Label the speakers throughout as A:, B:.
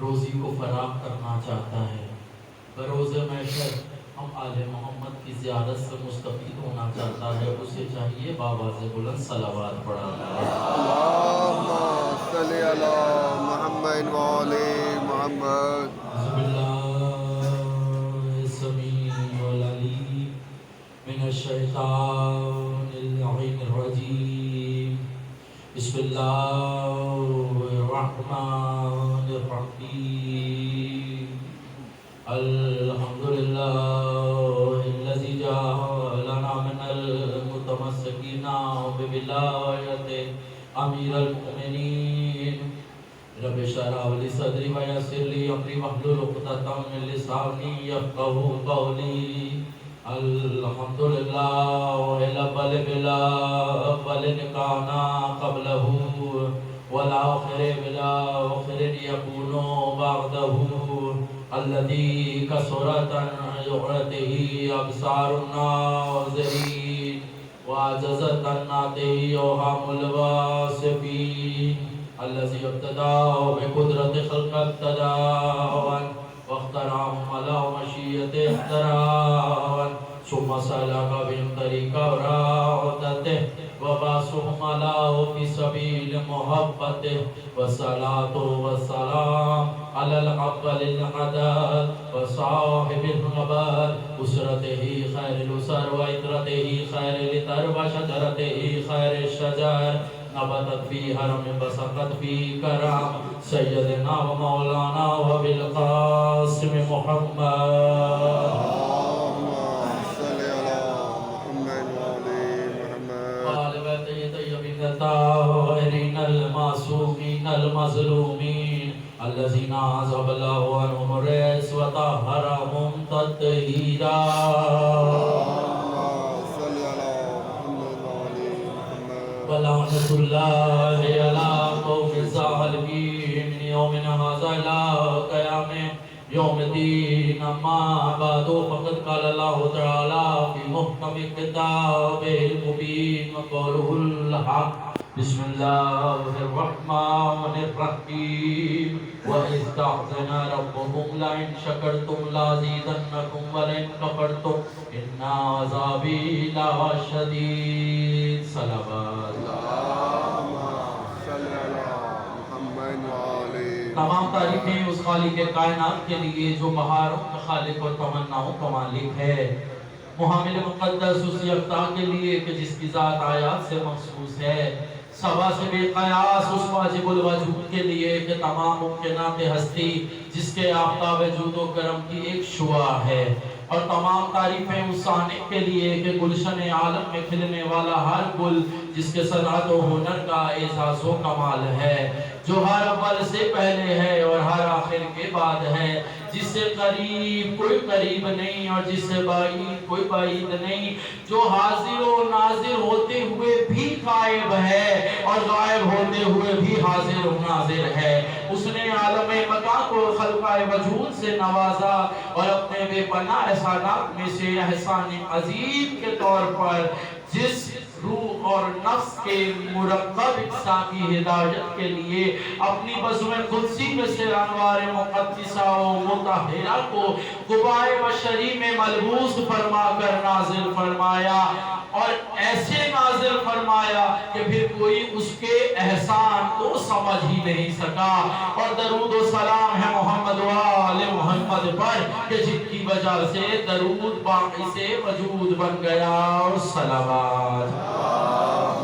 A: روزی کو فراخ کرنا چاہتا ہے، بروز محشر ہم آل محمد کی زیارت سے مستفید ہونا چاہتا ہے، اسے چاہیے بآواز بلند صلوات پڑھنا ہے۔
B: اللہم صلی علی محمد وآل محمد۔
A: اعوذ باللہ السمیع العلیم من الشیطان اللعین الرجیم، بسم اللہ الرحمن الرحیم۔ الحمدللہ الذی جعلنا من المتمسکین بولایت امیر المؤمنین۔ رب اشرح لي صدري ويسر لي امري واحلل عقدة من لساني يفقهوا قولي۔ الحمد لله الاول بالاول كان قبله والاخر بالاخر يكون بعده، الذي كثرت عن جرته ابصار الناظرين وعجزت عن نعته اوهام الواصفين، الذي ابتدأ بقدرة خلق ابتداء واخترعهم على مشيئته اختراعا، ثم سلك بهم طريق إرادته وبعثهم على في سبيل محبته، والصلاة والسلام على الأفضل العدد وصاحب النبات، أسرته خير الأسر وعطرته خير العطر وشجرته خير الشجر، نبتت في هرم بسقت في كرم، سيدنا ومولانا وبالقاسم محمد
B: اللہم صلی علی محمد وآل محمد۔
A: وآل بیتہ طیبین الطاہرین المعصومین المظلومین، الذین عذب اللہ عنہم الرجس وطہرہم تطہیرا۔
B: اللہم صلی علی محمد وآل محمد۔
A: ولعنۃ اللہ علی قوم الظالمین من یوم ھذا الی قیام یوم الدین، اما بعد فقد قال اللہ تعالی فی محکم کتابہ المبین وقولہ الحق، بسم اللہ الرحمن الرحیم، وَإِذْ تَعْذَنَ رَبُّكُمْ لَئِن شَكَرْتُمْ لَأَزِيدَنَّكُمْ وَلَئِن كَفَرْتُمْ إِنَّ عَذَابِي لَشَدِيدٌ۔ صلوات۔
B: اللہم صلی علی محمد وآل محمد۔
A: تمام تعریفیں اس خالق کائنات کے لیے جو بہاروں کا خالق اور تمناؤں کا مالک ہے، محمل مقدس اس یکتا کے لیے کہ جس کی ذات آیات سے مخصوص ہے، سبا سے بے قیاس اس واجب الوجود کے لیے کہ تمام ممکنات ہستی جس کے آفتاب جود و کرم کی ایک شعاع ہے، اور تمام تعریفیں اس صانع کے لیے کہ گلشن عالم میں کھلنے والا ہر گل جس کے صنعت و ہنر کا اعزاز و کمال ہے، جو ہر اول سے پہلے ہے اور ہر آخر کے بعد ہے، جس سے قریب کوئی قریب نہیں اور جس سے بعید کوئی بعید نہیں، جو حاضر و ناظر ہوتے ہوئے بھی غائب ہے اور غائب ہوتے ہوئے بھی حاضر و ناظر ہے۔ اس نے عالم مکان کو خلقہ وجود سے نوازا اور اپنے بے پناہ احسانات میں سے احسان عظیم کے طور پر جس روح اور نفس کے مرکب اجزاء کی ہدایت کے لیے اپنی بزم قدسی میں سے انوار مقدسہ و مطہرہ کو قبائے بشری میں ملبوس فرما کر نازل فرمایا، اور ایسے نازل فرمایا کہ پھر کوئی اس کے احسان کو سمجھ ہی نہیں سکا، اور درود و سلام ہے محمد و آل محمد پر کہ جن کی وجہ سے درود باقی سے وجود بن گیا، اور صلوات۔
B: اللہم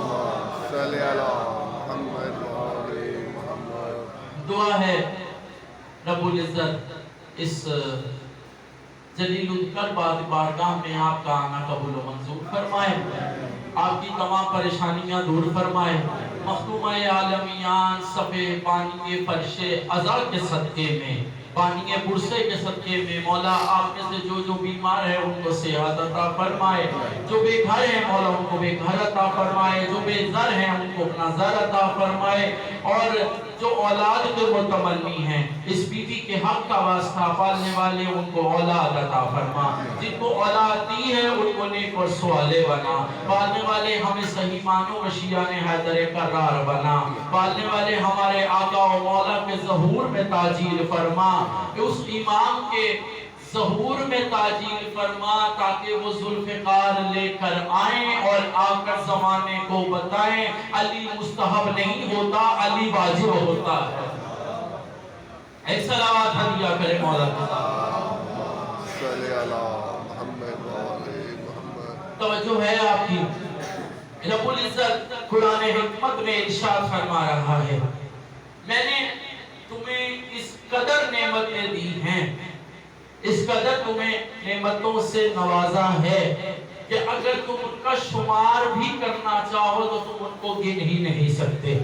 B: صلی علی محمد وآل محمد۔
A: دعا ہے رب العزت اس جلیل القدر بارگاہ میں آپ کا آنا قبول و منظور فرمائے، آپ کی تمام پریشانیاں دور فرمائے، مخدومہ عالمیان صفے پانی فرش ازا کے صدقے میں، پانی برسے کے صدقے میں مولا آپ میں سے جو بیمار ہے ان کو صحت عطا فرمائے، جو بے گھر ہیں مولا ان کو بے گھر عطا فرمائے، جو بے زر ہیں ان کو اپنا زر عطا فرمائے، اور جو اولاد کے متمنی ہیں، اس بیوی کے حق کا واسطہ پالنے والے ان کو اولاد عطا فرما، جن کو اولاد دی ہے ان کو نیک اور صالح بنا، پالنے والے ہمیں صحیح معنوں میں شیعان حیدر کرار بنا، پالنے والے ہمارے آقا و مولا کے ظہور میں تاجیل فرما، اس امام کے ظہور میں تاجیل فرما تاکہ وہ ذوالفقار لے کر آئیں اور آ کر زمانے کو بتائیں علی مستحب نہیں ہوتا، علی واجب ہوتا ہے۔ ایک صلوات ہدیہ کرے مولا کے ساتھ
B: صلی اللہ محمد وعلی محمد۔
A: توجہ ہے آپ کی؟ رب العزت قرآن حکمت میں ارشاد فرما رہا ہے، میں نے تمہیں اس قدر نعمتیں دی ہیں، اس قدر تمہیں نعمتوں سے نوازا ہے کہ اگر تم ان کا شمار بھی کرنا چاہو تو تم ان کو گن ہی نہیں سکتے۔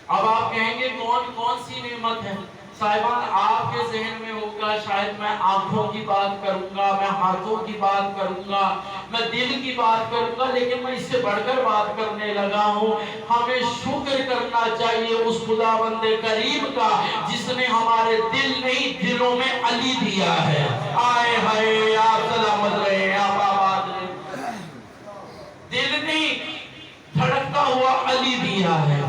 A: اب آپ کہیں گے کون کون سی نعمت ہے؟ صاحبان آپ کے ذہن میں ہوگا شاید میں آنکھوں کی بات کروں گا، میں ہاتھوں کی بات کروں گا، میں دل کی بات کروں گا، لیکن میں اس سے بڑھ کر بات کرنے لگا ہوں۔ ہمیں شکر کرنا چاہیے اس خداوند کریم کا جس نے ہمارے دل نہیں دلوں میں علی دیا ہے۔ آئے ہائے آپ سلامت رہے، آپ آباد رہے۔ دل نہیں دھڑکتا ہوا علی دیا ہے۔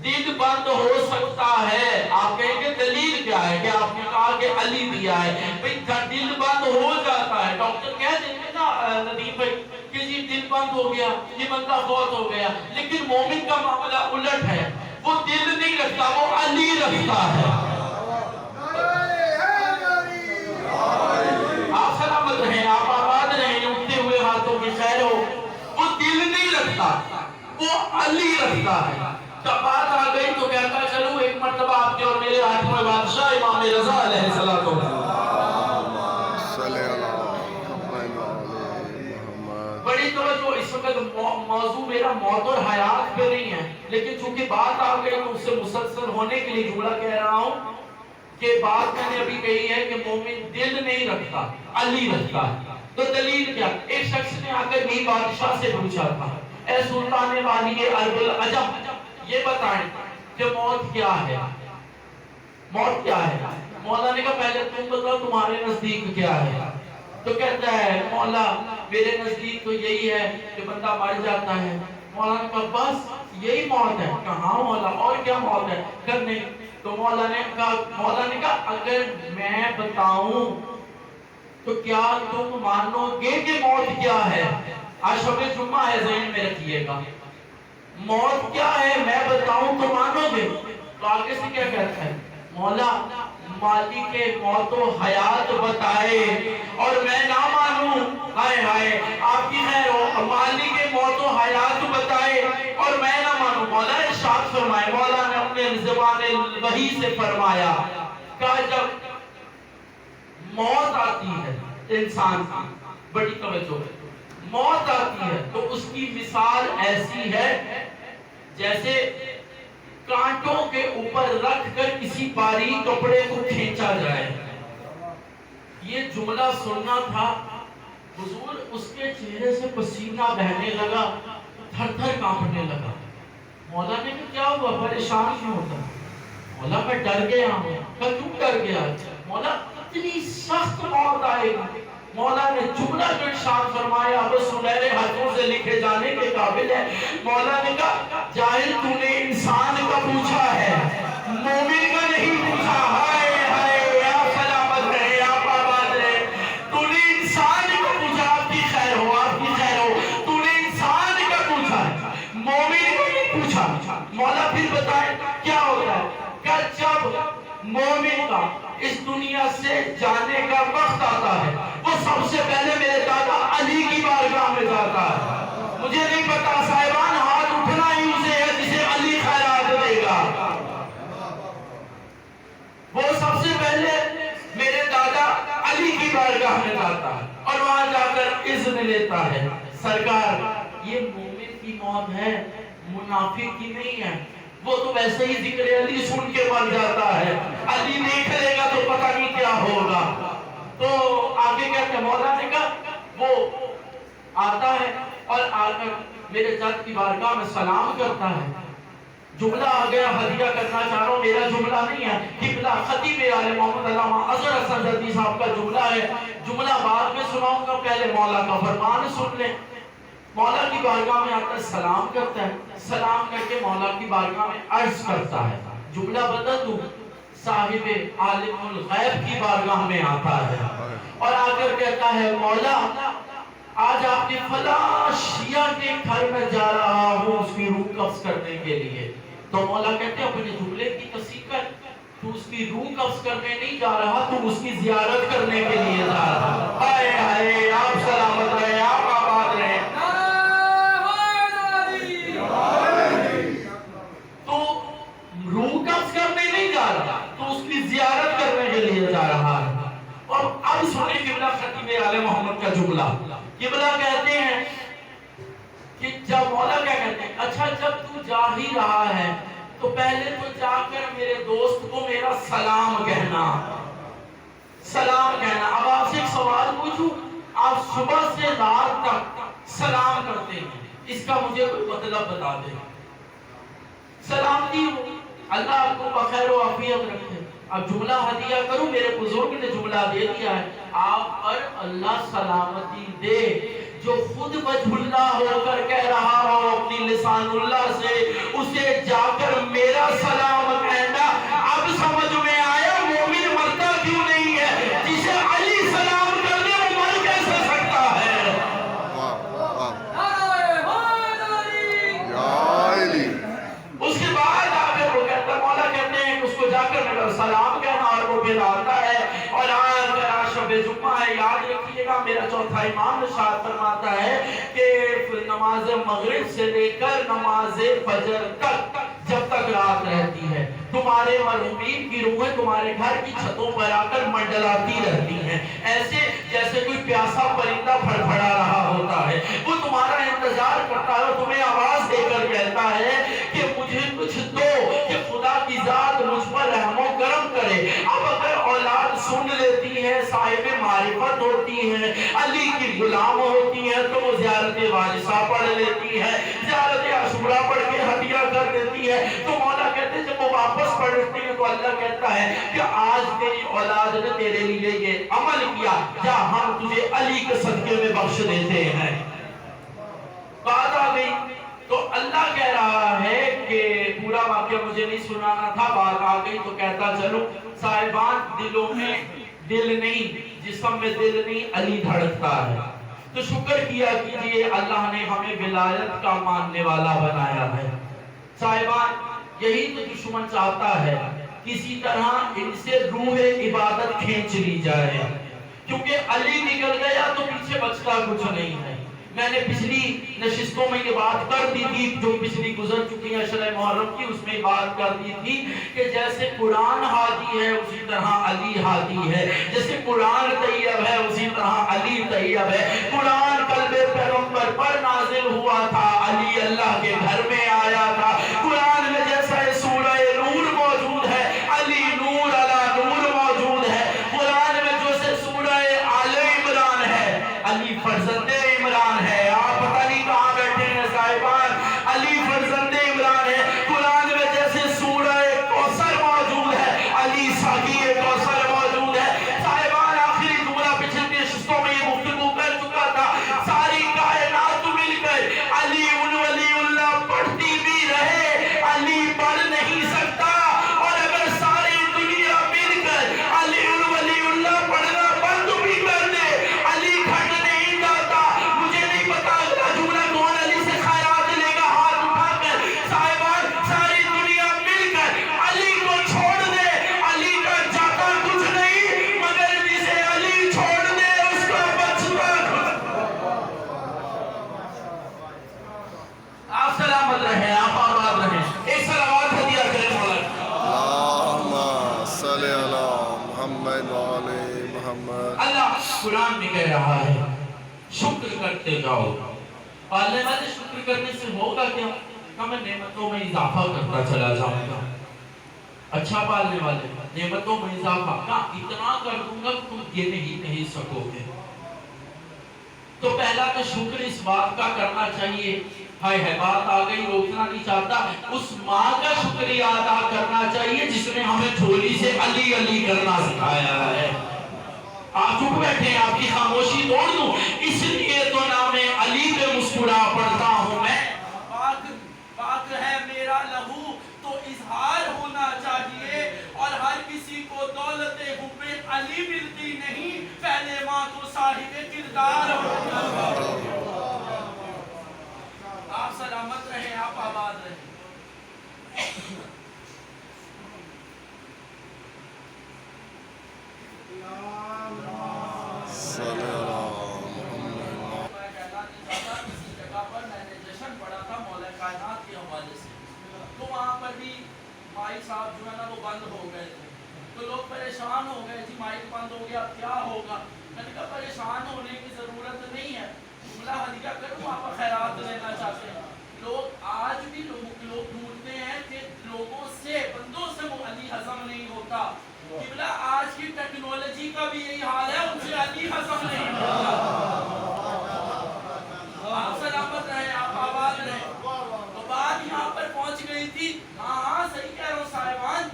A: دل بند ہو سکتا ہے، آپ کہیں گے دلیل کیا ہے کہ آپ نے کہا کہ علی دیا ہے؟ بھئی دل بند ہو جاتا ہے، ڈاکٹر کہہ دیں گے نا ندیم بھائی کہ جی دل بند ہو گیا، یہ بندہ فوت ہو گیا، لیکن مومن کا معاملہ الٹ ہے، وہ دل نہیں رکھتا، وہ علی رکھتا ہے۔ آپ سلامت رہیں، آپ آباد رہیں، اٹھتے ہوئے ہاتھوں کی خیر ہو۔ وہ دل نہیں رکھتا، وہ علی رکھتا ہے۔ جب بات آ گئی تو کہتا چلو ایک مرتبہ آپ کے اور میرے ہاتھ میں بادشاہ امام رضا علیہ السلام
B: صلی اللہ محمد وعلی محمد۔
A: بڑی توجہ، اس وقت موضوع میرا موت اور حیات پہ نہیں ہے، لیکن چونکہ بات آ گئی تو اس سے مسلسل ہونے کے لیے جملہ کہہ رہا ہوں کہ بات میں نے ابھی کہی ہے کہ مومن دل نہیں رکھتا، علی رکھتا ہے۔ تو دلیل کیا؟ ایک شخص نے آ کر بھی بادشاہ سے پوچھا تھا، اے سلطان والی ارض العجم، یہ بتائیں کہ موت کیا ہے؟ موت کیا ہے؟ مولا نے کہا پہلے تم بتاؤ تمہارے نزدیک کیا ہے؟ تو کہتا ہے مولا میرے نزدیک تو یہی ہے کہ بندہ مر جاتا ہے۔ مولا نے کہا بس یہی موت ہے؟ کہا ہاں مولا، اور کیا موت ہے؟ کہ نہیں۔ تو مولا نے کہا اگر میں بتاؤں تو کیا تم مانو گے کہ موت کیا ہے؟ آج شب جمعہ ہے، ذہن میں رکھیے گا، موت کیا ہے میں بتاؤں تو مانو گے؟ تو آگے سے کیا کہتا ہے؟ مولا مالک موت و حیات بتائے اور میں نہ مانوں، ہائے ہائے آپ کی خیر ہو، مالک موت و حیات بتائے اور میں نہ مانوں۔ مولا ارشاد فرمائے، مولا نے اپنے زبان وحی سے فرمایا کہ جب موت آتی ہے انسان کی، بڑی توجہ ہے، موت آتی ہے تو اس کی مثال ایسی ہے جیسے کانٹوں کے اوپر رکھ کر کسی باریک کپڑے کو کھینچا جائے۔ یہ جملہ سننا تھا، حضور اس کے چہرے سے پسینہ بہنے لگا، تھر تھر کانپنے لگا۔ مولا نے کہا کیا ہوا، پریشان کیوں ہوتا؟ مولا میں ڈر گیا ہوں۔ کہا کیوں ڈر گیا؟ مولا اتنی سخت موت آئے گی۔ مولا نے جملہ جو ارشاد فرمایا وہ سنہرے ہاتھوں سے لکھے جانے کے قابل ہے۔ مولا نے کہا جاہل تو نے انسان کا پوچھا ہے، مومن کا نہیں پوچھا۔ ہائے ہائے آپ سلامت رہے، آپ آباد رہے۔ تو نے انسان کا پوچھا، آپ کی خیر ہو، آپ کی خیر ہو۔ تو نے انسان کا پوچھا ہے، مومن کا نہیں پوچھا۔ مولا پھر بتائے کیا ہوتا ہے؟ کہ جب مومن کا اس دنیا سے جانے کا وقت آتا ہے وہ سب سے پہلے میرے دادا علی کی بارگاہ میں جاتا ہے۔ مجھے نہیں پتا صاحبان ہاتھ اٹھنا ہی اسے ہے جسے علی خیرات دے گا۔ وہ سب سے پہلے میرے دادا علی کی بارگاہ میں جاتا ہے اور وہاں جا کر اذن لیتا ہے، سرکار یہ مومن کی موت ہے، منافق کی نہیں ہے، وہ تو ویسے ہی ذکر علی سن کے مر جاتا ہے، علی دیکھ لے گا تو پتہ نہیں کیا ہوگا۔ تو آگے کہتے ہیں مولا نے کہا وہ آتا ہے اور آ کر میرے جد کی بارگاہ میں سلام کرتا ہے۔ جملہ آ گیا ہدیہ کرنا چاہ رہا ہوں، میرا جملہ نہیں ہے، قبلہ خطیب آل محمد علامہ اظہر حسن زردی صاحب کا جملہ ہے، جملہ بعد میں سناؤں گا، پہلے مولا کا فرمان سن لیں۔ مولا کی بارگاہ میں آتا ہے، سلام کرتا ہے، سلام کر کے مولا کی بارگاہ میں عرض کرتا ہے، جملہ بدل دوں، صاحب عالم الغیب کی بارگاہ میں آتا ہے اور آ کر کہتا ہے مولا آج آپ کے فلاں شیعہ کے گھر میں جا رہا ہوں اس کی روح قبض کرنے کے لیے۔ تو مولا کہتے ہیں اپنے جملے کی تصحیح کر، تو اس کی روح قبض کرنے نہیں جا رہا، تو اس کی زیارت کرنے کے لیے جا رہا۔ ہائے ہائے، آپ سلامت رہے، آپ آباد رہے۔ تو روح قبض کرنے نہیں جا رہا، تو اس کی زیارت کرنے کے لیے جا رہا ہے۔ اور اب سنیں قبلہ خطیب آل محمد کا جملہ۔ قبلہ کہتے ہیں کہ جب مولا کیا کہتے ہیں، اچھا جب تو جا ہی رہا ہے تو پہلے تو جا کر میرے دوست کو میرا سلام کہنا، سلام کہنا۔ اب آپ سے ایک سوال پوچھوں، آپ صبح سے رات تک سلام کرتے ہیں، اس کا مجھے کوئی مطلب بتا دیں۔ سلامتی ہو، اللہ آپ کو بخیر و عافیت رکھے۔ اب جملہ ہدیہ کروں، میرے بزرگ نے جملہ دے دیا ہے، آپ پر اللہ سلامتی دے۔ جو خود وجہ اللہ ہو کر کہہ رہا ہو اپنی لسان اللہ سے، اسے جا کر میرا سلام کہنا۔ اب سمجھ میں آیا مومن مرتا کیوں نہیں ہے، جسے علی سلام کر دے وہ مر کیسے سکتا ہے۔ اس کے بعد آگے وہ کہتا ہے، مولا کہتے ہیں اس کو جا کر میرا سلام کہنا، اور وہ پھر آتا ہے اور آج میرا شب جمعہ ہے، یاد رکھیے گا میرا چوتھا امام ارشاد فرماتا ہے کہ نماز مغرب سے لے کر نماز فجر تک جب تک رات رہتی ہے تمہارے مرحومین کی روحیں تمہارے گھر کی چھتوں پر آ کر منڈلاتی رہتی ہیں، ایسے جیسے کوئی پیاسا پرندہ پھڑپھڑا رہا ہوتا ہے، وہ تمہارا انتظار کرتا ہے اور تمہیں آواز دے کر کہتا ہے کہ مجھے کچھ دو کہ خدا کی ذات مجھ پر رحم و کرم کرے۔ اب اگر اولاد سن لیتی ہے، صاحب معرفت ہوتی ہے، علی کی غلام ہوتی ہے، تو وہ زیارت وارثہ پڑھ لیتی ہے، زیارت عاشورہ پڑھ کے ہدیہ کر دیتی ہے۔ تو مولا کہتے ہیں جب وہ واپس پڑھتی ہے تو اللہ کہتا ہے کہ آج تیری اولاد نے تیرے لیے یہ عمل کیا، جا ہم تجھے علی کے صدقے میں بخش دیتے ہیں۔ بات آ گئی تو اللہ کہہ رہا ہے کہ پورا واقعہ مجھے نہیں سنانا تھا، بات آ گئی تو کہتا چلو صاحبان دلوں میں دل نہیں، جسم میں دل نہیں، علی دھڑکتا ہے۔ تو شکر کیا کیجئے اللہ نے ہمیں ولایت کا ماننے والا بنایا ہے۔ صاحبان یہی تو دشمن چاہتا ہے، کسی طرح ان سے روح عبادت کھینچ لی جائے، کیونکہ علی نکل گیا تو پیچھے بچتا کچھ نہیں ہے۔ میں نے پچھلی نشستوں میں یہ بات کر دی تھی، جو پچھلی گزر چکی ہیں عشرہ محرم کی، اس میں بات کر دی تھی کہ جیسے قرآن ہادی ہے اسی طرح علی ہادی ہے، جیسے قرآن طیب ہے اسی طرح علی طیب ہے۔ قرآن قلب پیغمبر پر نازل ہوا تھا، علی اللہ کے گھر میں آیا تھا۔ قرآن میں جیسا سورہ نور موجود ہے، علی نور علی نور موجود ہے۔ قرآن میں جیسے سورہ آل عمران ہے، علی فرزند عمران ہے۔ آپ پتہ نہیں کہاں بیٹھے ہیں صاحبان، علی فرزند عمران ہے۔ قرآن میں جیسے سورہ کوثر موجود ہے، علی ساقی کوثر موجود ہے۔ صاحبان آخری جملہ پچھلی نشستوں میں یہ گفتگو کر چکا تھا، ساری کائنات مل کر علی ولی اللہ پڑھتی بھی رہے، علی پڑھ نہیں سکتا، اور اگر ساری دنیا مل کر علی ولی اللہ پڑھنا بند بھی کر دے، علی گھٹ نہیں جاتا۔ مجھے نہیں پتا اگلا جملہ کون علی سے خیرات لے گا ہاتھ اٹھا کر۔ صاحبان ساری دنیا مل کر علی کو چھوڑ دے، علی کا جاتا کچھ نہیں، مگر جسے علی چھوڑ دے اس کا بچتا کچھ۔ آپ سلامت رہیں، آپ آباد رہیں، ایک صلوات ہدیہ کریں مولا۔
B: اللہم صلی علی محمد وعلی محمد۔
A: اللہ قرآن میں کہہ رہا ہے شکر کرتے جاؤ، پالنے والے شکر کرنے سے ہوگا کیا کہ میں نعمتوں میں اضافہ کرتا چلا جاؤں گا۔ اچھا پالنے والے نعمتوں میں اضافہ کا اتنا کر دوں گا کہ تم گن ہی نہیں سکو گے۔ تو پہلا تو شکر اس بات کا کرنا چاہیے ہائے ہے بات آ گئی، روکنا نہیں چاہتا. اس ماں کا شکریہ ادا کرنا چاہیے جس نے ہمیں جھولی سے علی علی کرنا سکھایا ہے. آپ چپ بیٹھے ہیں، آپ کی خاموشی توڑ دوں، اس لیے تو نام علی پہ مسکرا پڑتا ہوں میں. پاک پاک ہے میرا لہو تو اظہار ہونا چاہیے، اور ہر کسی کو دولت حب علی ملتی نہیں، پہلے ماں کو صاحب کردار ہونا چاہیے. آپ سلامت رہیں، آپ آباد رہیں. تو وہاں پر بھی مائک صاحب جو ہے نا وہ بند ہو گئے تھے، تو لوگ پریشان ہو گئے، جی مائک بند ہو گیا اب کیا ہوگا. میں نے کہا پریشان ہونے کی ضرورت نہیں ہے، جملہ ہدیہ کروں، آپ خیرات لینا چاہتے ہیں. لوگ آج بھی لوگ ڈھونڈتے ہیں کہ لوگوں سے، بندوں سے وہ علی ہضم نہیں ہوتا. قبلہ آج کی ٹیکنالوجی کا بھی یہی حال ہے، ان سے علی ہضم نہیں ہوتا. آپ سلامت رہیں، آپ آباد رہیں. تو بات یہاں پر پہنچ گئی تھی. ہاں صحیح کہہ رہا ہوں صاحبان.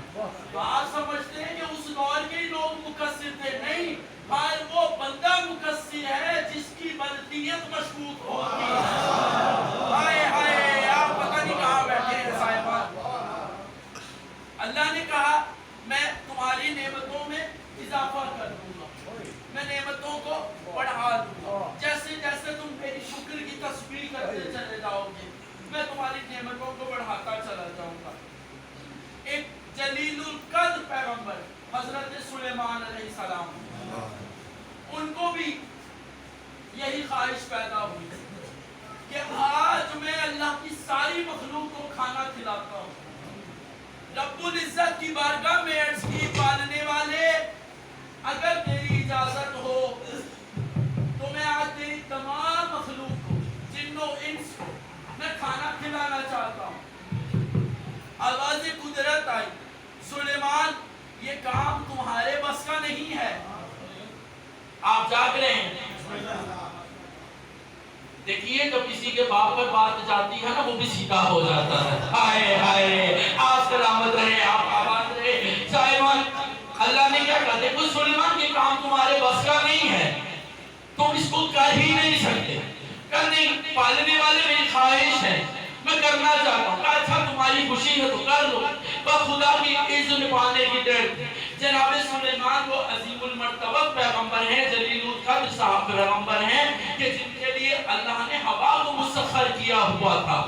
A: آپ سمجھتے ہیں کہ اس دور کے لوگ مقصر تھے؟ نہیں، ہر وہ بندہ مقصر ہے جس کی بلدیت مشکوک ہوتی ہے. ہائے ہائے، آپ پتہ نہیں کہاں بیٹھے ہیں صاحبان. اللہ نے کہا میں تمہاری نعمتوں میں اضافہ کر دوں گا، میں نعمتوں کو بڑھا دوں گا. جیسے جیسے تم میری شکر کی تسبیح کرتے چلے جاؤ گے، میں تمہاری نعمتوں کو بڑھاتا چلا جاؤں گا. ایک جلیل القدر پیغمبر حضرت سلیمان علیہ السلام، ان کو بھی یہی خواہش پیدا ہوئی کہ آج میں اللہ کی ساری مخلوق کو کھانا کھلاتا ہوں. رب العزت کی بارگاہ میں عرض کی، پالنے والے اگر تیری اجازت ہو تو میں آج تیری تمام مخلوق کو، جن و انس کو میں کھانا کھلانا چاہتا ہوں. آواز قدرت آئی، سلیمان یہ کام تمہارے بس کا نہیں ہے. آپ جاگ رہے ہیں. دیکھیے جب کسی کے باپ پر بات جاتی ہے نا وہ بھی سیدھا ہو جاتا ہے. ہائے ہائے، آپ سلامت رہے، آپ آباد رہے. صاحبان اللہ نے کیا کہا، دیکھو سلیمان یہ کام تمہارے بس کا نہیں ہے، تم اس کو کر ہی نہیں سکتے. کرنے پالنے والے میری خواہش ہے، میں کرنا چاہتا ہوں. اچھا تمہاری خوشی ہے تو کر لو، بس خدا کی اذن پانے کی دیر. جناب سلیمان وہ عظیم المرتبہ پیغمبر ہیں، جلیل القدر صاحب پیغمبر ہیں کہ جن کے لیے اللہ نے ہوا کو مسخر کیا ہوا تھا.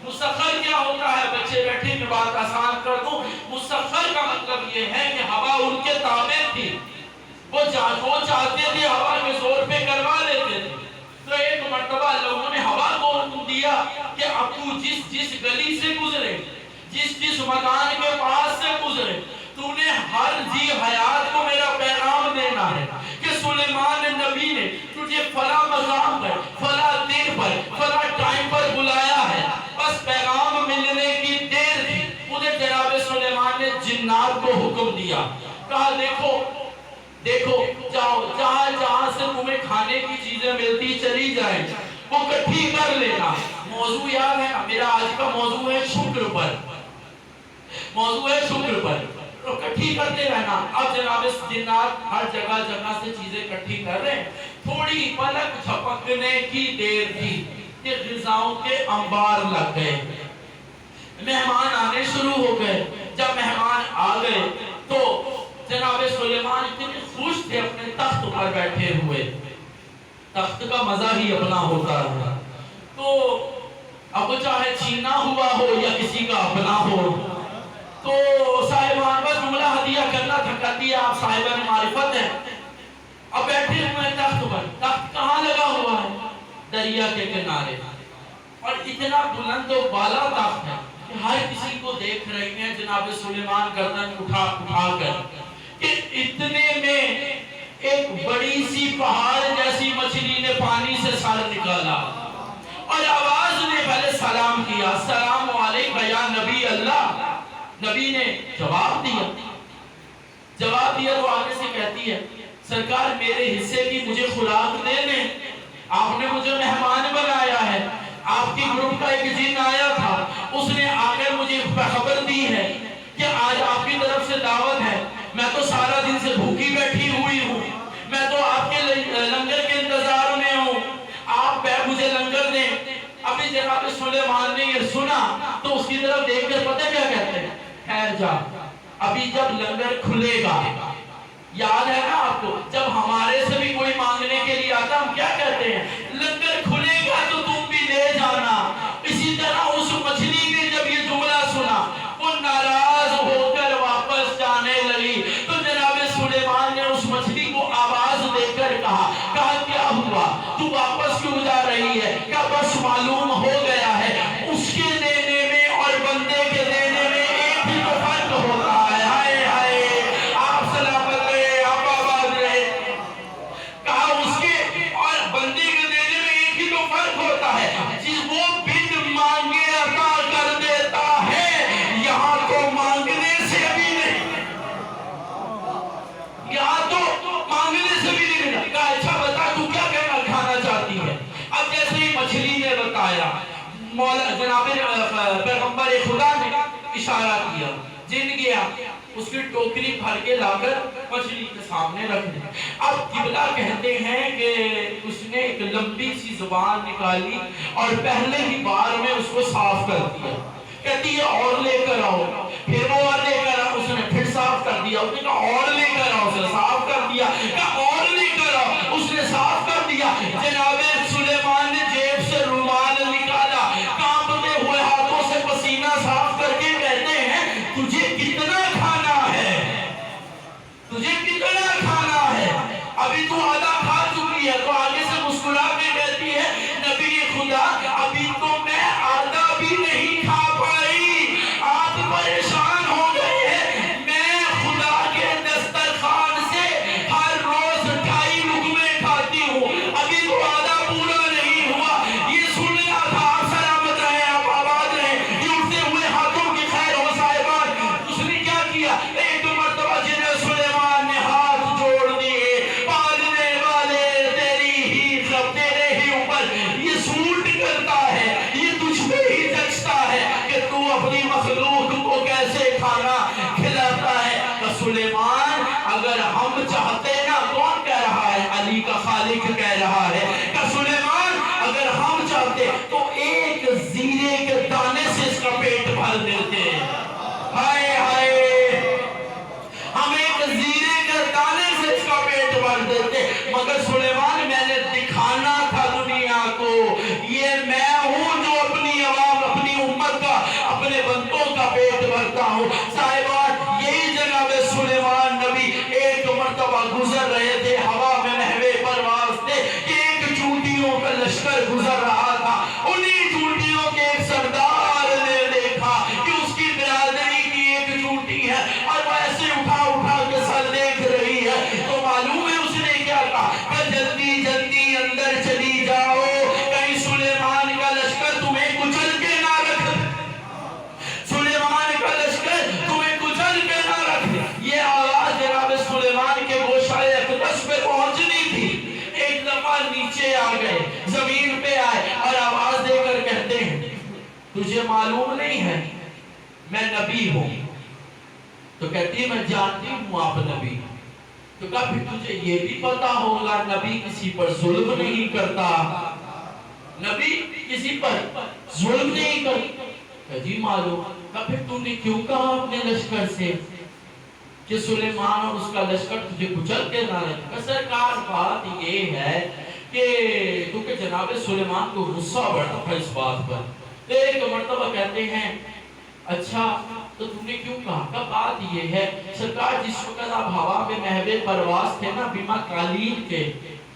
A: مسخر کیا ہوتا ہے؟ بچے بیٹھے میں بات آسان کر دوں. مسخر کا مطلب یہ ہے کہ ہوا ان کے تابع تھی، وہ چاہتے تھے ہوا کے زور پہ کروا لیتے تھے. تو ایک مرتبہ لوگوں نے ہوا کو حکم دیا کہ اب تو جس گلی سے گزرے، جس مکان کے پاس سے گزرے، تو نے ہر جی حیات کو میرا پیغام دینا ہے کہ سلیمان نبی نے تجھے فلاں مقام پر، فلاں دن پر، فلاں ٹائم پر بلایا ہے. بس پیغام ملنے کی دیر تھی. مجھے جناب سلیمان نے جنات کو حکم دیا، کہا دیکھو جاؤ، جہاں جہاں سے تمہیں کھانے کی چیزیں ملتی چلی جائیں وہ کٹھی کر لینا. موضوع یاد ہے نا، میرا آج کا موضوع ہے شکر پر. موضوع ہے شکر پر، تو کٹھی کرتے رہنا. اب جناب جنات ہر جگہ جگہ سے چیزیں کٹھی کر رہے ہیں. تھوڑی پلک جھپکنے کی دیر تھی کہ غذاؤں کے انبار لگ گئے. مہمان آنے شروع ہو گئے. جب مہمان آ گئے تو جناب سلیمان اتنے خوش تھے اپنے تخت پر بیٹھے ہوئے. تخت کا مزہ ہی اپنا ہوتا ہے. تو اب چاہے چھینا ہوا ہو یا کسی کا اپنا ہو، تو صاحبان بس جملہ ہدیہ کرنا تھا، کر دیا. آپ صاحبان معرفت ہیں. اب بیٹھے ہوئے تخت پر. تخت کہاں لگا ہوا ہے؟ دریا کے کنارے. اور اتنا بلند و بالا تخت ہے کہ ہر کسی کو دیکھ رہے ہیں جناب سلیمان گردن اٹھا کر کہ اتنے میں ایک بڑی سی پہاڑ جیسی مچھلی نے پانی سے سر نکالا اور آواز نے پہلے سلام کیا، السلام علیکم یا نبی اللہ. نبی نے جواب دیا تو آگے سے کہتی ہے، سرکار میرے حصے کی مجھے خوراک دے دیں، آپ نے مجھے مہمان بنایا ہے. آپ کی گروپ کا ایک جن آیا تھا، اس نے آ کر مجھے خبر دی ہے کہ آج آپ کی طرف سے دعوت ہے۔ میں تو سارا دن سے بھوکی بیٹھی ہوئی ہوں، میں تو آپ کے لنگر کے انتظار میں ہوں، آپ مجھے لنگر دیں۔ ابھی جناب سلیمان نے یہ سنا تو اس کی طرف دیکھ کر پتہ کیا کہتے ہیں؟ خیر جا، ابھی جب لنگر کھلے گا، یاد ہے نا آپ کو جب ہمارے سے بھی کوئی مانگنے کے لیے آتا ہم کیا کہتے ہیں؟ لنگر کھلے گا تو تم بھی لے جانا۔ اسی طرح اس مچھلی نے جب یہ جملہ سنا وہ ناراض ہو کر واپس جانے لگی، تو جناب سلیمان نے اس مچھلی کو آواز دے کر کہا کیا ہوا، تو واپس کیوں جا رہی ہے؟ کہا بس معلوم ہو گیا ہے اس کے دینے میں اور بندے کے دینے میں ایک ہی تو فرق ہوتا ہے۔ ہائے ہائے، آپ سلامت رہے، آپ آباد رہے۔ کہا اس کے اور بندے کے دینے میں ایک ہی تو فرق ہوتا ہے، جس وہ بن مانگے عطا کر دیتا ہے، یہاں تو مانگنے سے بھی نہیں، یہاں تو مانگنے سے بھی نہیں ملا۔ کہا اچھا بتا تو کیا کہنا کھانا چاہتی ہے؟ اب جیسے ہی مچھلی نے بتایا، مولا جناب پیغمبر خدا نے اشارہ کیا، جن گیا اس کی ٹوکری بھر کے لا کر مچھلی کے سامنے رکھ دی۔ اب قبلہ کہتے ہیں کہ اس نے ایک لمبی سی زبان نکالی اور پہلے ہی بار میں اس کو صاف کر دیا۔ کہتی ہے اور لے کر آؤ، پھر وہ اور لے کر آؤ، اس نے پھر صاف کر دیا۔ اس نے کہا اور لے کر آؤ، اس نے صاف کر دیا۔ کہا اور لے کر آؤ، اس نے صاف کر دیا۔ جناب سلیمان نے جیب سے رومال نکالا، کانپتے ہوئے ہاتھوں سے پسینہ صاف کر کے کہتے ہیں تجھے کتنا کھانا ہے، تجھے کتنا کھانا ہے؟ ابھی تو آدھا کھا چکی ہے۔ تو آگے سے مسکرا کے کہتی ہے نبی خدا ابھی تو میں آدھا بھی نہیں کھا پائی، آپ پریشان ہو گئے ہیں، میں خدا کے دسترخوان سے ہر روز 2.5 لقمے کھاتی ہوں، ابھی تو آدھا پورا نہیں ہوا۔ یہ سننا تھا، آپ سلامت رہے، آپ آباد رہے۔ یہ اٹھتے ہوئے ہاتھوں کی خیر ہو صاحبان، اس نے کیا کیا؟ ایک مرتبہ جنہیں سلیمان نے ہاتھ جوڑ دیے، پالنے والے تیری ہی سب تیرے ہی اوپر یہ سوٹ کرتا ہے، یہ تجھ پہ ہی جچتا ہے کہ تو اپنی مخلوق کو کیسے کھانا کھلاتا ہے۔ کہ سلیمان اگر ہم چاہتے نا، کون کہہ رہا ہے؟ علی کا خالق کہہ رہا ہے کہ سلیمان اگر ہم چاہتے تو ایک زیرے کے دانے سے اس کا پیٹ بھر دیتے۔ ہائے ہائے، ہم ایک زیرے کے دانے سے اس کا پیٹ بھر دیتے، مگر سلیمان میں نے دکھانا تھا دنیا کو یہ میں ہوں جو اپنی عوام، اپنی امت کا، اپنے بندوں کا پیٹ بھرتا ہوں۔ صاحبان یہی جناب سلیمان نبی ایک مرتبہ گزر رہے تھے، ہوا میں محوے پرواز تھے کہ ایک چونٹیوں کا لشکر گزر رہا تھا۔ انہی چونٹیوں کے ایک سردار نے دیکھا کہ اس کی برادری کی ایک چونٹی ہے اور وہ ایسے اٹھا اٹھا کے سر دیکھ رہی ہے، تو معلوم ہے اس نے کیا کہا کہ جلدی جلدی اندر چلی جاؤ، کہیں سلیمان کا لشکر تمہیں کچل کے نہ رکھ دے، سلیمان کا لشکر تمہیں کچل کے نہ رکھ دے۔ یہ آواز جناب سلیمان کے گوشائے اقدس پہ پہنچنی تھی۔ ایک دفعہ نیچے آ گئے، زمین پہ آئے اور آواز دے کر کہتے ہیں تجھے معلوم نہیں ہے میں نبی ہوں؟ تو کہتی ہے میں جانتی ہوں آپ نبی۔ تو کہا پھر تجھے یہ بھی پتا ہوگا نبی کسی پر ظلم نہیں کرتا، نبی کسی پر ظلم نہیں کرتا۔ کہا جی معلوم۔ کہا پھر تو نے کیوں کہا اپنے لشکر سے کہ سلیمان اور اس کا لشکر تجھے کچل کے نہ رکھے؟ کہا سرکار بات یہ ہے کہ کیونکہ جناب سلیمان کو غصہ بڑھتا تھا اس بات پر۔ ایک مرتبہ کہتے ہیں اچھا تو تم نے کیوں کہا؟ کہ بات یہ ہے سرکار جس وقت آپ ہوا میں محوے پرواز تھے نا بیما قالین کے،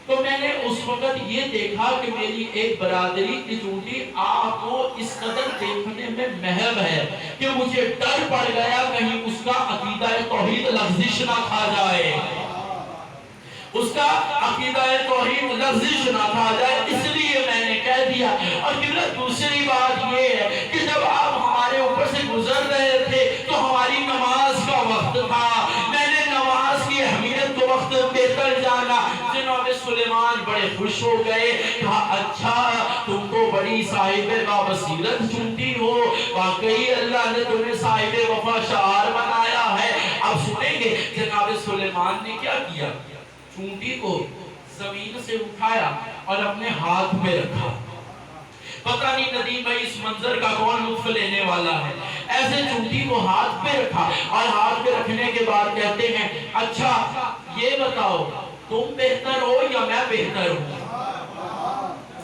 A: تو میں نے اس وقت یہ دیکھا کہ میری ایک برادری کی چونٹی آپ کو اس قدر دیکھنے میں محب ہے کہ مجھے ڈر پڑ گیا کہیں اس کا عقیدہ توحید لغزش نہ کھا جائے، اس کا عقیدہ توحید لغزش نہ کھا جائے، اس لیے میں نے کہہ دیا۔ اور دوسری بات یہ ہے کہ جب آپ ہمارے اوپر سے گزر رہے تھے تو ہماری نماز کا وقت تھا، میں نے نماز کی اہمیت کو وقت دیتا جانا۔ جناب سلیمان بڑے خوش ہو گئے، کہا اچھا تم تو بڑی صاحب بابصیرت چونٹی ہو، واقعی اللہ نے تمہیں صاحب وفا شعار بنایا ہے۔ اب سنیں گے جناب سلیمان نے کیا کیا، چونٹی کو زمین سے اٹھایا اور اپنے ہاتھ میں رکھا۔ پتہ نہیں ندیم بھائی اس منظر کا کون لطف لینے والا ہے، ایسے چونٹی کو ہاتھ پہ رکھا اور ہاتھ پہ رکھنے کے بعد کہتے ہیں اچھا یہ بتاؤ تم بہتر ہو یا میں بہتر ہوں؟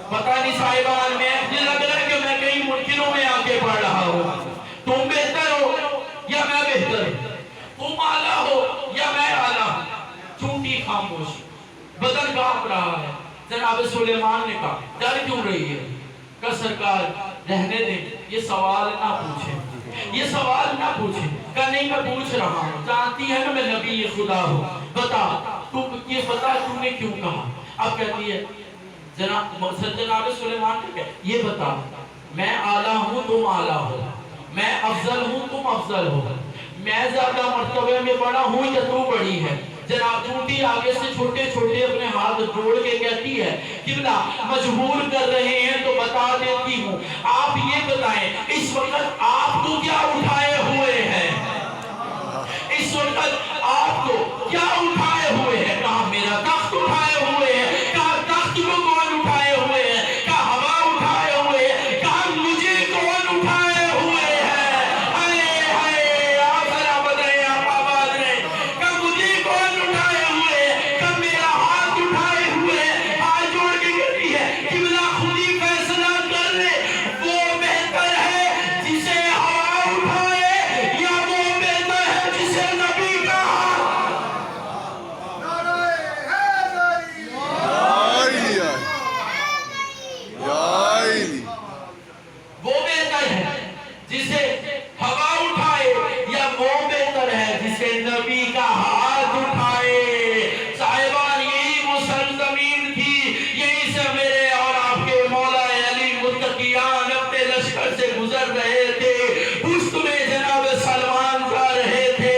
A: پتہ نہیں صاحبان میں مجھے لگ رہا ہے کہ میں کئی ملکوں میں آ کے پڑھ رہا ہوں۔ تم بہتر ہو یا میں بہتر ہوں؟ تم اعلیٰ ہو یا میں اعلیٰ ہوں؟ چونٹی خاموش، بدن کانپ رہا ہے۔ جناب سلیمان نے کہا ڈر کیوں رہی ہے؟ کہ سرکار رہنے دیں، یہ سوال نہ پوچھیں، یہ سوال نہ پوچھیں۔ کہ نہیں میں پوچھ رہا ہوں، جانتی ہے نا میں نبی خدا ہوں، بتا یہ بتا تم نے کیوں کہا؟ اب کہتی ہے جناب سلیمان نے کہا یہ بتا میں اعلیٰ ہوں تم اعلیٰ ہو، میں افضل ہوں تم افضل ہو، میں زیادہ مرتبے میں بڑا ہوں یا تو بڑی ہے؟ جناب چونٹی آگے سے چھوٹے چھوٹے اپنے ہاتھ جوڑ کے کہتی ہے قبلہ مجبور کر رہے ہیں تو بتا دیتی ہوں، آپ یہ بتائیں اس وقت آپ کو کیا اٹھائے ہوئے ہیں؟ اس وقت آپ کو کیا اٹھائے ہوئے ہیں؟ کہا میرا تخت اٹھائے ہوئے ہیں۔ کہا تخت کو کون اٹھائے ہوئے ہیں؟ کہا ہوا اٹھائے ہوئے ہیں۔ کہا مجھے کون اٹھائے ہوئے ہیں؟ ہائے ہائے آپ ذرا بتائیں، آپ آباد رہیں۔ کہا مجھے کون اٹھائے ہوئے ہیں؟ کہا میرا ہاتھ اٹھائے ہوئے ہیں۔ ہاتھ جوڑ کے کہتی ہے قبلہ خود ہی فیصلہ کر لے، وہ بہتر ہے جسے ہوا اٹھائے یا وہ بہتر ہے جسے نبی کا وہ بہتر ہے جسے ہوا اٹھائے یا وہ بہتر ہے جسے نبی کا ہاتھ اٹھائے۔ صاحبان یہی وہ سرزمین تھی، یہی سے میرے اور آپ کے مولا علی متقیان اپنے لشکر سے گزر رہے تھے، پشت میں جناب سلمان جا رہے تھے۔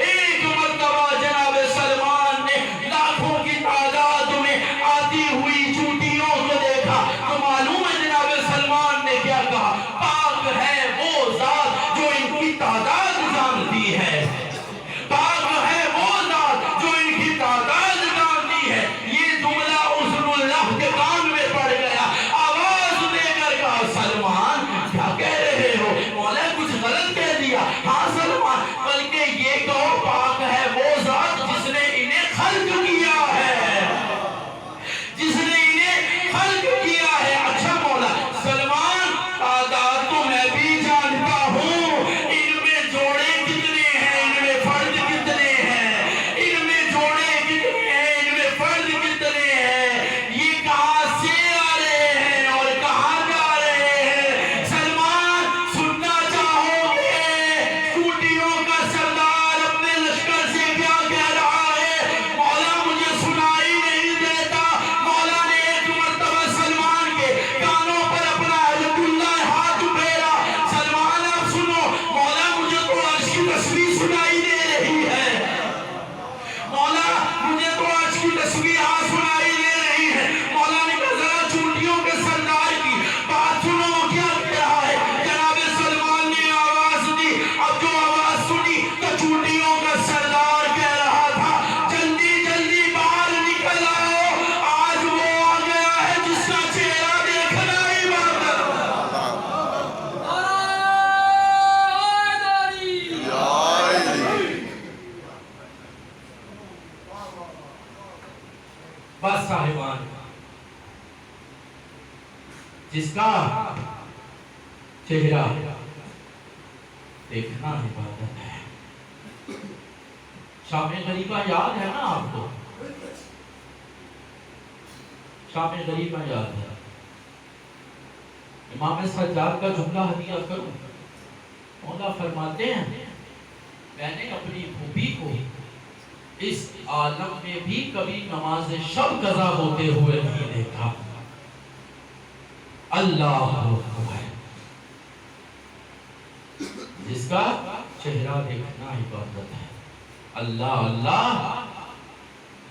A: ایک مرتبہ جناب سلمان نے لاکھوں کی تعداد میں آتی ہوئی چونٹیوں کو دیکھا تو معلوم ہے جناب سلمان نے کیا کہا، پاک ہے وہ ذات جو ان کی تعداد جانتی ہے، پاک ہے وہ ذات جو ان کی تعداد جانتی ہے۔ یہ جملہ حسن اللہ کے کان میں پڑ گیا، آواز دے کر کہا سلمان کیا کہہ رہے ہو؟ مولا کچھ غلط کہہ دیا؟ ہاں سلمان، بلکہ یہ کہو پاک ہے وہ ذات جس نے انہیں خلق کیا ہے، جس نے انہیں خلق کیا ہے۔ اچھا مولا سلمان تعداد تو میں بھی جانتا ہوں، ان میں جوڑے کتنے ہیں، ان میں فرد کتنے ہیں، ان میں جوڑے کتنے ہیں، ان میں فرد کتنے ہیں، یہ کہاں سے آ رہے ہیں اور کہاں جا رہے ہیں؟ سلمان سننا چاہو گے چونٹیوں کا سردار اپنے لشکر سے کیا کہہ رہا ہے؟ مولا مجھے سنائی نہیں دیتا۔ مولا نے ایک مرتبہ سلمان کے کانوں پر اپنا عزت اللہ ہاتھ پھیرا، سلمان آپ سنو، مولا مجھے تو عرش کی تسبیح سنائی دے رہی ہے، مولا مجھے تو عرش کی تسبیحات سنائی دے رہی ہے۔ مولا نے کہا ذرا چونٹیوں کے سردار کی بات سنو کیا کہہ رہا ہے۔ جناب سلمان نے آواز دی، اب جو آواز سنی تو چونٹیوں کا سردار کہہ رہا تھا جلدی جلدی باہر نکل آؤ، آج وہ آ گیا ہے جس کا چہرہ دیکھنا عبادت۔ بس صاحبان جس کا چہرہ دیکھنا عبادت ہے۔ شام غریبہ یاد ہے نا آپ کو؟ شام غریبہ یاد ہے؟ امام سجاد کا جملہ ہدیہ کروں، مولا فرماتے ہیں میں نے اپنی پھوپھی کو اس عالم میں بھی کبھی نماز شب قضا ہوتے ہوئے نہیں دیکھا۔ اللہ اکبر، جس کا چہرہ دیکھنا عبادت ہے۔ اللہ اللہ